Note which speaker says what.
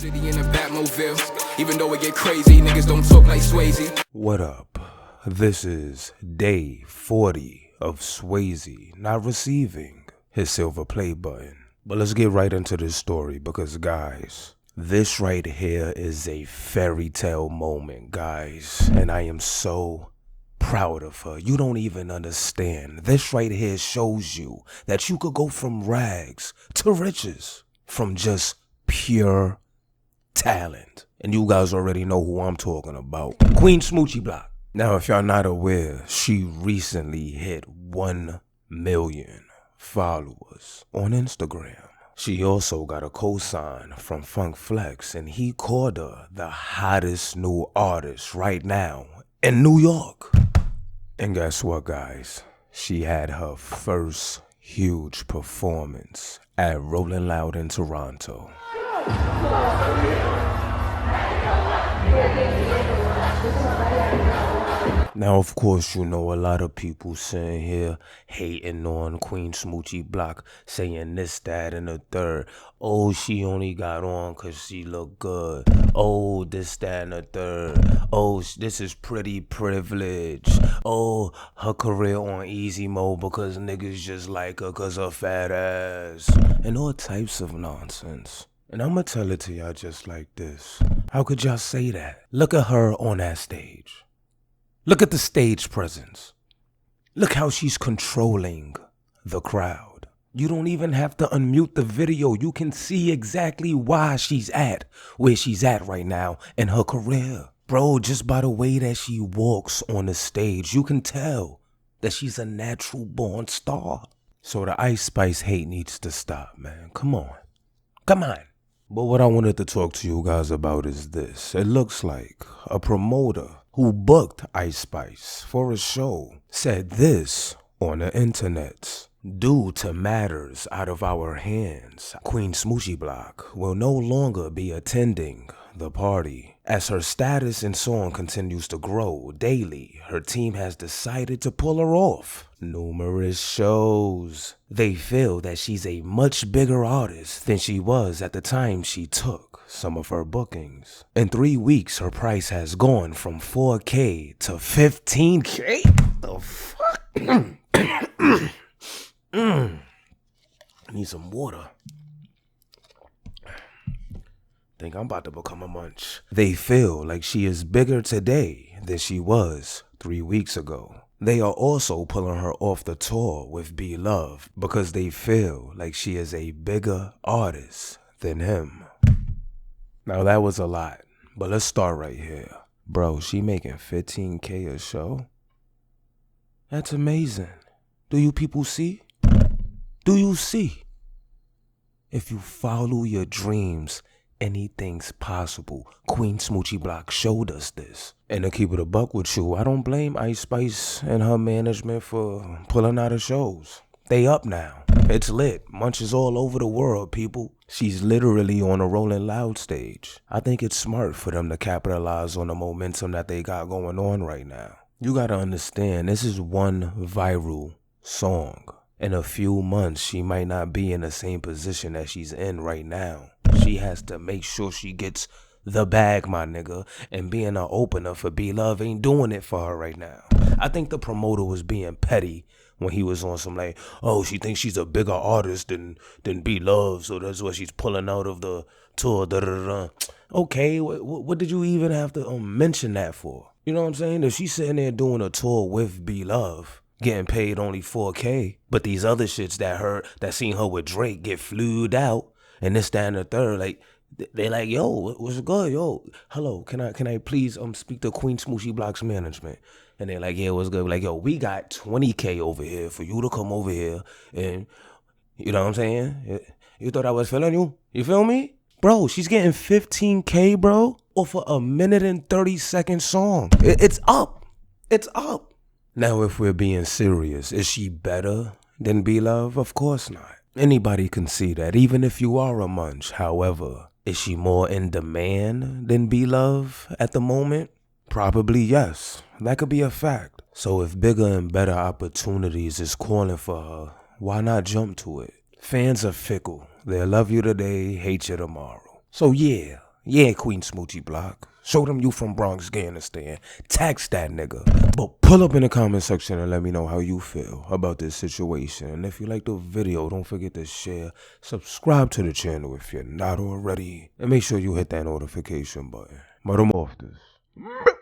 Speaker 1: City in a Batmobile. Even though it get crazy, niggas don't talk like Swayze.
Speaker 2: What up? This is day 40 of Swayze not receiving his silver play button. But let's get right into this story because, guys, this right here is a fairy tale moment, guys. And I am so proud of her. You don't even understand. This right here shows you that you could go from rags to riches from just pure talent. And you guys already know who I'm talking about. Queen Smoochie Block. Now, if y'all not aware, she recently hit 1 million followers on Instagram. She also got a cosign from Funk Flex, and he called her the hottest new artist right now in New York. And guess what, guys? She had her first huge performance at Rolling Loud in Toronto. Now, of course, you know a lot of people sitting here hating on Queen Smoochie Block, saying this, that, and the third. Oh, she only got on because she looked good. Oh, this, that, and the third. Oh, this is pretty privilege. Oh, her career on easy mode because niggas just like her because her fat ass. And all types of nonsense. And I'ma tell it to y'all just like this. How could y'all say that? Look at her on that stage. Look at the stage presence. Look how she's controlling the crowd. You don't even have to unmute the video. You can see exactly why she's at where she's at right now in her career. Bro, just by the way that she walks on the stage, you can tell that she's a natural born star. So the Ice Spice hate needs to stop, man. Come on. Come on. But what I wanted to talk to you guys about is this. It looks like a promoter who booked Ice Spice for a show said this on the internet. Due to matters out of our hands, Queen Smoochie Block will no longer be attending the party. As her status and song continues to grow daily, her team has decided to pull her off numerous shows. They feel that she's a much bigger artist than she was at the time she took some of her bookings. In 3 weeks, her price has gone from 4K to 15K. The fuck? I need some water. Think I'm about to become a munch. They feel like she is bigger today than she was 3 weeks ago. They are also pulling her off the tour with Be Love because they feel like she is a bigger artist than him. Now that was a lot, but let's start right here. Bro, she making 15K a show? That's amazing. Do you people see? Do you see? If you follow your dreams, anything's possible. Queen Smoochie Block showed us this. And to keep it a buck with you, I don't blame Ice Spice and her management for pulling out of shows. They up now. It's lit. Munches all over the world, people. She's literally on a Rolling Loud stage. I think it's smart for them to capitalize on the momentum that they got going on right now. You gotta understand, this is one viral song. In a few months, she might not be in the same position that she's in right now. She has to make sure she gets the bag, my nigga, and being an opener for Be Love ain't doing it for her right now. I think the promoter was being petty when he was on some like, oh, she thinks she's a bigger artist than Be Love, so that's why she's pulling out of the tour. Da, da, da, da. Okay, what did you even have to mention that for? You know what I'm saying? If she's sitting there doing a tour with Be Love, getting paid only 4K, but these other shits that seen her with Drake get flued out, and this, that, and the third, like, they like, yo, what's good, yo? Hello, can I please speak to Queen Smoochie Block's management? And they're like, yeah, what's good? Like, yo, we got 20K over here for you to come over here, and you know what I'm saying? You thought I was feeling you? You feel me? Bro, she's getting 15K, bro, off of a 1:30 song. It's up. It's up. Now, if we're being serious, is she better than Be Love? Of course not. Anybody can see that, even if you are a munch. However, is she more in demand than Be Love at the moment? Probably yes. That could be a fact. So if bigger and better opportunities is calling for her, why not jump to it? Fans are fickle. They'll love you today, hate you tomorrow. So yeah, Yeah, Queen Smoochie Block. Show them you from Bronx, Afghanistan. Tax that nigga. But pull up in the comment section and let me know how you feel about this situation. And if you like the video, don't forget to share. Subscribe to the channel if you're not already. And make sure you hit that notification button. But I'm off this.